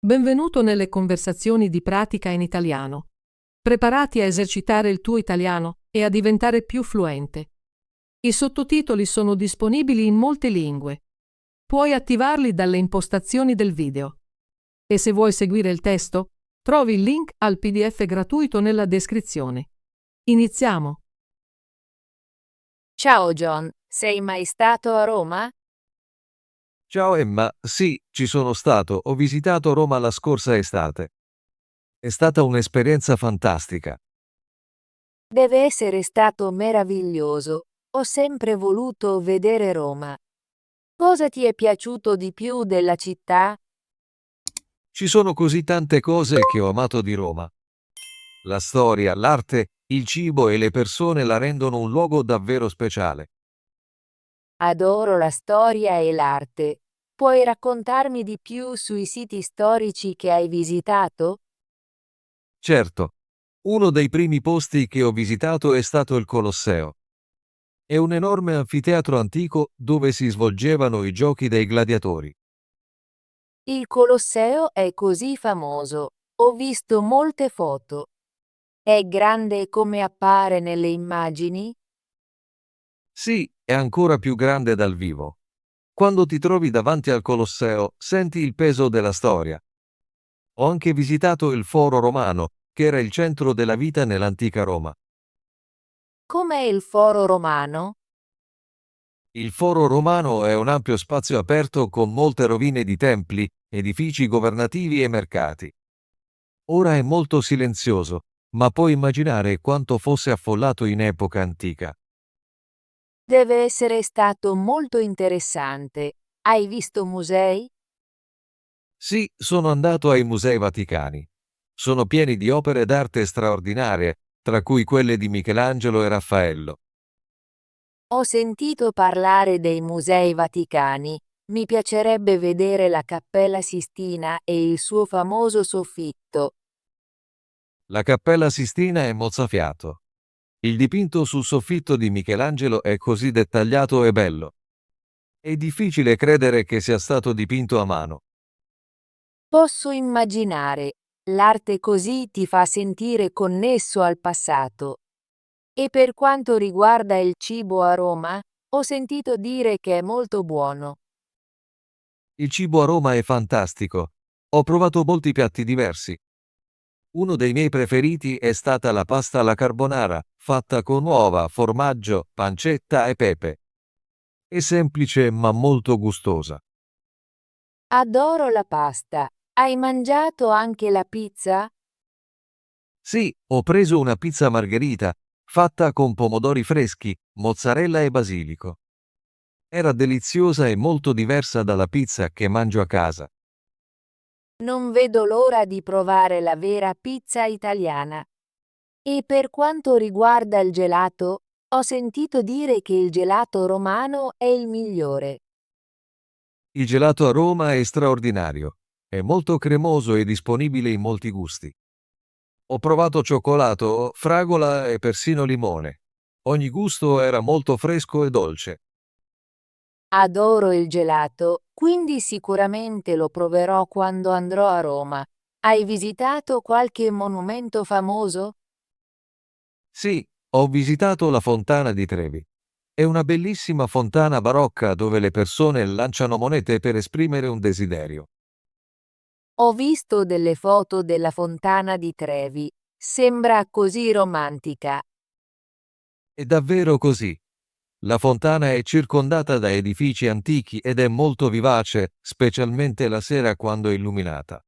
Benvenuto nelle conversazioni di pratica in italiano. Preparati a esercitare il tuo italiano e a diventare più fluente. I sottotitoli sono disponibili in molte lingue. Puoi attivarli dalle impostazioni del video. E se vuoi seguire il testo, trovi il link al PDF gratuito nella descrizione. Iniziamo! Ciao John, sei mai stato a Roma? Ciao Emma, sì, ci sono stato, ho visitato Roma la scorsa estate. È stata un'esperienza fantastica. Deve essere stato meraviglioso. Ho sempre voluto vedere Roma. Cosa ti è piaciuto di più della città? Ci sono così tante cose che ho amato di Roma. La storia, l'arte, il cibo e le persone la rendono un luogo davvero speciale. Adoro la storia e l'arte. Puoi raccontarmi di più sui siti storici che hai visitato? Certo, uno dei primi posti che ho visitato è stato il Colosseo. È un enorme anfiteatro antico dove si svolgevano i giochi dei gladiatori. Il Colosseo è così famoso. Ho visto molte foto. È grande come appare nelle immagini? Sì, è ancora più grande dal vivo. Quando ti trovi davanti al Colosseo, senti il peso della storia. Ho anche visitato il Foro Romano, che era il centro della vita nell'antica Roma. Com'è il Foro Romano? Il Foro Romano è un ampio spazio aperto con molte rovine di templi, edifici governativi e mercati. Ora è molto silenzioso, ma puoi immaginare quanto fosse affollato in epoca antica. Deve essere stato molto interessante. Hai visto musei? Sì, sono andato ai Musei Vaticani. Sono pieni di opere d'arte straordinarie, tra cui quelle di Michelangelo e Raffaello. Ho sentito parlare dei Musei Vaticani. Mi piacerebbe vedere la Cappella Sistina e il suo famoso soffitto. La Cappella Sistina è mozzafiato. Il dipinto sul soffitto di Michelangelo è così dettagliato e bello. È difficile credere che sia stato dipinto a mano. Posso immaginare. L'arte così ti fa sentire connesso al passato. E per quanto riguarda il cibo a Roma, ho sentito dire che è molto buono. Il cibo a Roma è fantastico. Ho provato molti piatti diversi. Uno dei miei preferiti è stata la pasta alla carbonara, fatta con uova, formaggio, pancetta e pepe. È semplice ma molto gustosa. Adoro la pasta. Hai mangiato anche la pizza? Sì, ho preso una pizza margherita, fatta con pomodori freschi, mozzarella e basilico. Era deliziosa e molto diversa dalla pizza che mangio a casa. Non vedo l'ora di provare la vera pizza italiana. E per quanto riguarda il gelato, ho sentito dire che il gelato romano è il migliore. Il gelato a Roma è straordinario. È molto cremoso e disponibile in molti gusti. Ho provato cioccolato, fragola e persino limone. Ogni gusto era molto fresco e dolce. Adoro il gelato, quindi sicuramente lo proverò quando andrò a Roma. Hai visitato qualche monumento famoso? Sì, ho visitato la Fontana di Trevi. È una bellissima fontana barocca dove le persone lanciano monete per esprimere un desiderio. Ho visto delle foto della fontana di Trevi. Sembra così romantica. È davvero così. La fontana è circondata da edifici antichi ed è molto vivace, specialmente la sera quando è illuminata.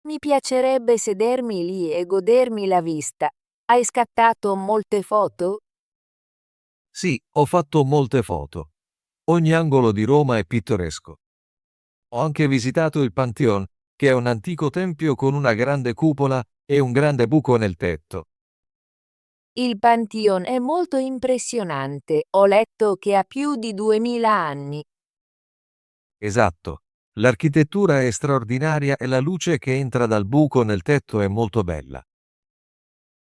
Mi piacerebbe sedermi lì e godermi la vista. Hai scattato molte foto? Sì, ho fatto molte foto. Ogni angolo di Roma è pittoresco. Ho anche visitato il Pantheon, che è un antico tempio con una grande cupola e un grande buco nel tetto. Il Pantheon è molto impressionante. Ho letto che ha più di 2000 anni. Esatto. L'architettura è straordinaria e la luce che entra dal buco nel tetto è molto bella.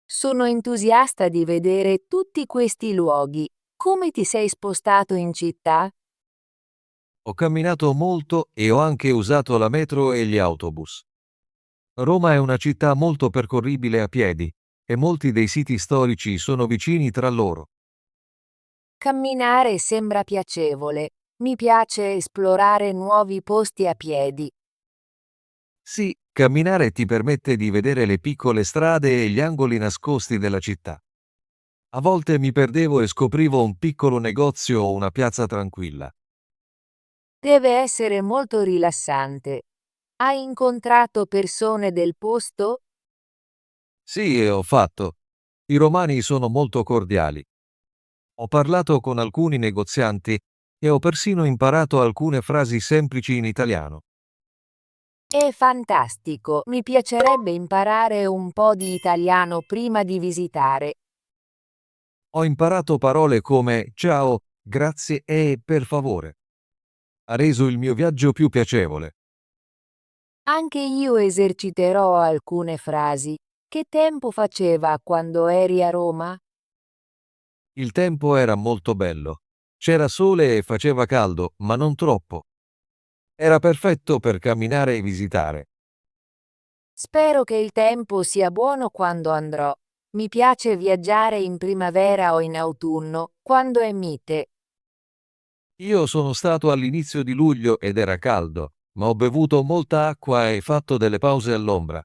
Sono entusiasta di vedere tutti questi luoghi. Come ti sei spostato in città? Ho camminato molto e ho anche usato la metro e gli autobus. Roma è una città molto percorribile a piedi e molti dei siti storici sono vicini tra loro. Camminare sembra piacevole. Mi piace esplorare nuovi posti a piedi. Sì, camminare ti permette di vedere le piccole strade e gli angoli nascosti della città. A volte mi perdevo e scoprivo un piccolo negozio o una piazza tranquilla. Deve essere molto rilassante. Hai incontrato persone del posto? Sì, ho fatto. I romani sono molto cordiali. Ho parlato con alcuni negozianti e ho persino imparato alcune frasi semplici in italiano. È fantastico. Mi piacerebbe imparare un po' di italiano prima di visitare. Ho imparato parole come ciao, grazie e per favore. Ha reso il mio viaggio più piacevole. Anche io eserciterò alcune frasi. Che tempo faceva quando eri a Roma? Il tempo era molto bello. C'era sole e faceva caldo, ma non troppo. Era perfetto per camminare e visitare. Spero che il tempo sia buono quando andrò. Mi piace viaggiare in primavera o in autunno, quando è mite. Io sono stato all'inizio di luglio ed era caldo, ma ho bevuto molta acqua e fatto delle pause all'ombra.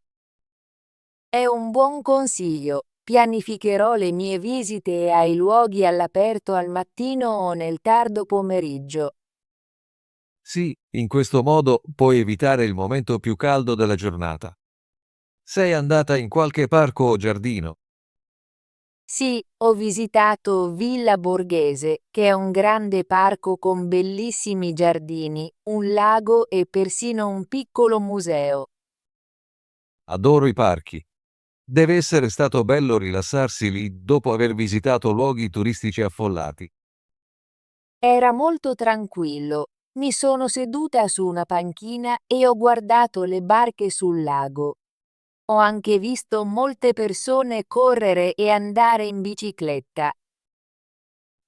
È un buon consiglio. Pianificherò le mie visite ai luoghi all'aperto al mattino o nel tardo pomeriggio. Sì, in questo modo puoi evitare il momento più caldo della giornata. Sei andata in qualche parco o giardino? Sì, ho visitato Villa Borghese, che è un grande parco con bellissimi giardini, un lago e persino un piccolo museo. Adoro i parchi. Deve essere stato bello rilassarsi lì dopo aver visitato luoghi turistici affollati. Era molto tranquillo. Mi sono seduta su una panchina e ho guardato le barche sul lago. Ho anche visto molte persone correre e andare in bicicletta.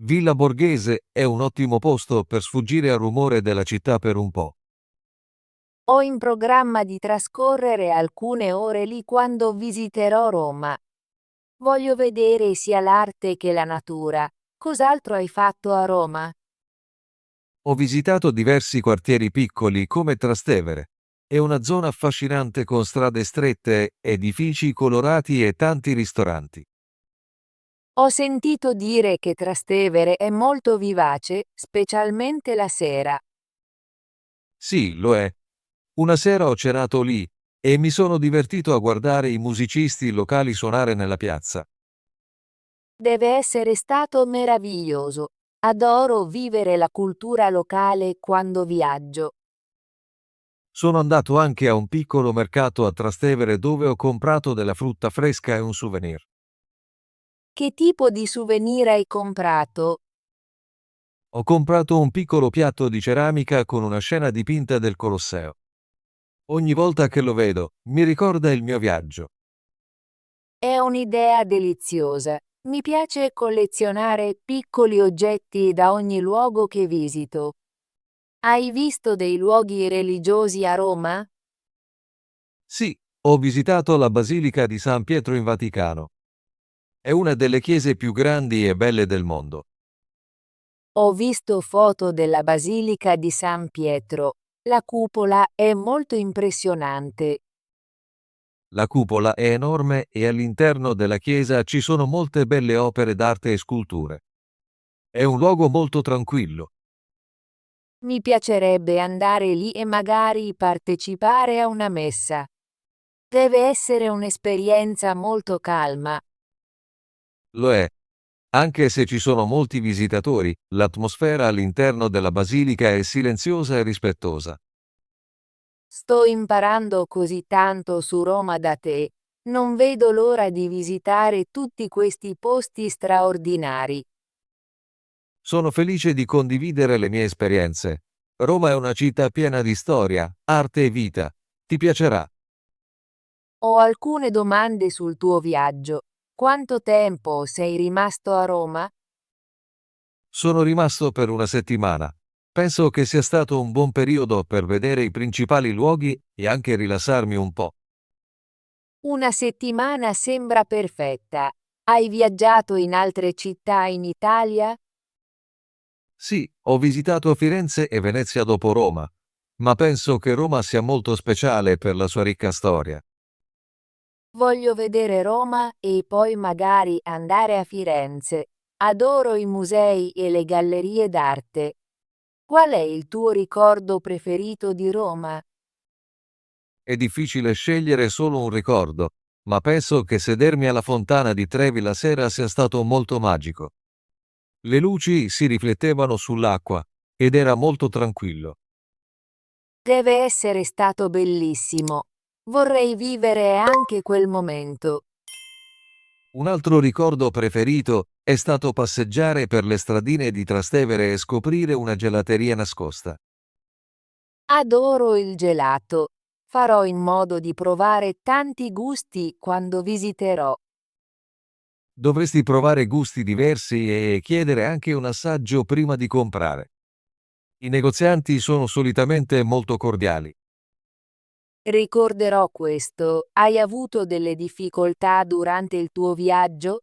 Villa Borghese è un ottimo posto per sfuggire al rumore della città per un po'. Ho in programma di trascorrere alcune ore lì quando visiterò Roma. Voglio vedere sia l'arte che la natura. Cos'altro hai fatto a Roma? Ho visitato diversi quartieri piccoli come Trastevere. È una zona affascinante con strade strette, edifici colorati e tanti ristoranti. Ho sentito dire che Trastevere è molto vivace, specialmente la sera. Sì, lo è. Una sera ho cenato lì e mi sono divertito a guardare i musicisti locali suonare nella piazza. Deve essere stato meraviglioso. Adoro vivere la cultura locale quando viaggio. Sono andato anche a un piccolo mercato a Trastevere dove ho comprato della frutta fresca e un souvenir. Che tipo di souvenir hai comprato? Ho comprato un piccolo piatto di ceramica con una scena dipinta del Colosseo. Ogni volta che lo vedo, mi ricorda il mio viaggio. È un'idea deliziosa. Mi piace collezionare piccoli oggetti da ogni luogo che visito. Hai visto dei luoghi religiosi a Roma? Sì, ho visitato la Basilica di San Pietro in Vaticano. È una delle chiese più grandi e belle del mondo. Ho visto foto della Basilica di San Pietro. La cupola è molto impressionante. La cupola è enorme e all'interno della chiesa ci sono molte belle opere d'arte e sculture. È un luogo molto tranquillo. Mi piacerebbe andare lì e magari partecipare a una messa. Deve essere un'esperienza molto calma. Lo è. Anche se ci sono molti visitatori, l'atmosfera all'interno della basilica è silenziosa e rispettosa. Sto imparando così tanto su Roma da te. Non vedo l'ora di visitare tutti questi posti straordinari. Sono felice di condividere le mie esperienze. Roma è una città piena di storia, arte e vita. Ti piacerà. Ho alcune domande sul tuo viaggio. Quanto tempo sei rimasto a Roma? Sono rimasto per una settimana. Penso che sia stato un buon periodo per vedere i principali luoghi e anche rilassarmi un po'. Una settimana sembra perfetta. Hai viaggiato in altre città in Italia? Sì, ho visitato Firenze e Venezia dopo Roma, ma penso che Roma sia molto speciale per la sua ricca storia. Voglio vedere Roma e poi magari andare a Firenze. Adoro i musei e le gallerie d'arte. Qual è il tuo ricordo preferito di Roma? È difficile scegliere solo un ricordo, ma penso che sedermi alla fontana di Trevi la sera sia stato molto magico. Le luci si riflettevano sull'acqua ed era molto tranquillo. Deve essere stato bellissimo. Vorrei vivere anche quel momento. Un altro ricordo preferito è stato passeggiare per le stradine di Trastevere e scoprire una gelateria nascosta. Adoro il gelato. Farò in modo di provare tanti gusti quando visiterò. Dovresti provare gusti diversi e chiedere anche un assaggio prima di comprare. I negozianti sono solitamente molto cordiali. Ricorderò questo. Hai avuto delle difficoltà durante il tuo viaggio?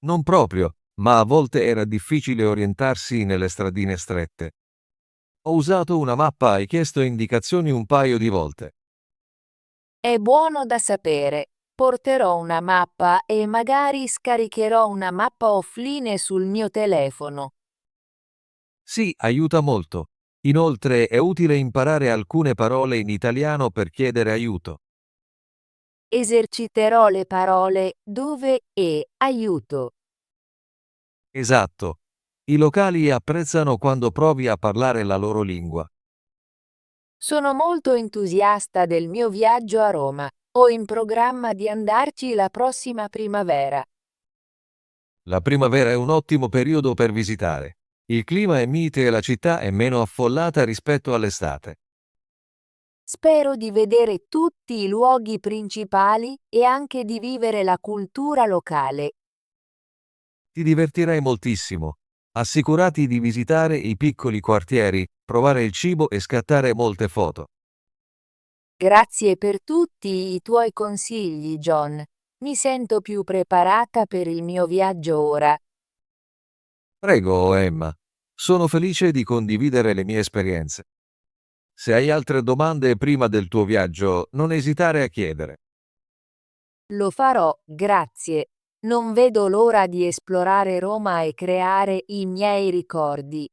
Non proprio, ma a volte era difficile orientarsi nelle stradine strette. Ho usato una mappa e chiesto indicazioni un paio di volte. È buono da sapere. Porterò una mappa e magari scaricherò una mappa offline sul mio telefono. Sì, aiuta molto. Inoltre è utile imparare alcune parole in italiano per chiedere aiuto. Eserciterò le parole dove e aiuto. Esatto. I locali apprezzano quando provi a parlare la loro lingua. Sono molto entusiasta del mio viaggio a Roma. Ho in programma di andarci la prossima primavera. La primavera è un ottimo periodo per visitare. Il clima è mite e la città è meno affollata rispetto all'estate. Spero di vedere tutti i luoghi principali e anche di vivere la cultura locale. Ti divertirai moltissimo. Assicurati di visitare i piccoli quartieri, provare il cibo e scattare molte foto. Grazie per tutti i tuoi consigli, John. Mi sento più preparata per il mio viaggio ora. Prego, Emma. Sono felice di condividere le mie esperienze. Se hai altre domande prima del tuo viaggio, non esitare a chiedere. Lo farò, grazie. Non vedo l'ora di esplorare Roma e creare i miei ricordi.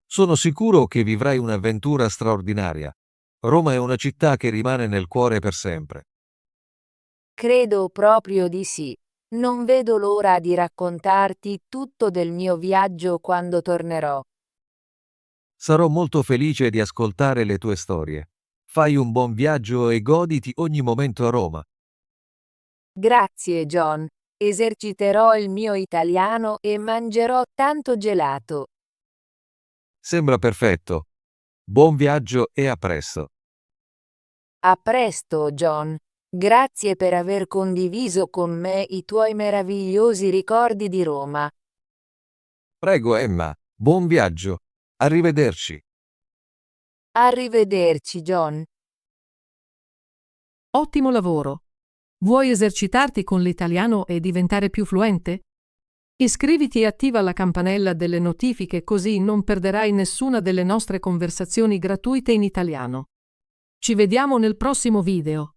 Sono sicuro che vivrai un'avventura straordinaria. Roma è una città che rimane nel cuore per sempre. Credo proprio di sì. Non vedo l'ora di raccontarti tutto del mio viaggio quando tornerò. Sarò molto felice di ascoltare le tue storie. Fai un buon viaggio e goditi ogni momento a Roma. Grazie, John. Eserciterò il mio italiano e mangerò tanto gelato. Sembra perfetto. Buon viaggio e a presto. A presto, John. Grazie per aver condiviso con me i tuoi meravigliosi ricordi di Roma. Prego, Emma. Buon viaggio. Arrivederci. Arrivederci, John. Ottimo lavoro! Vuoi esercitarti con l'italiano e diventare più fluente? Iscriviti e attiva la campanella delle notifiche così non perderai nessuna delle nostre conversazioni gratuite in italiano. Ci vediamo nel prossimo video.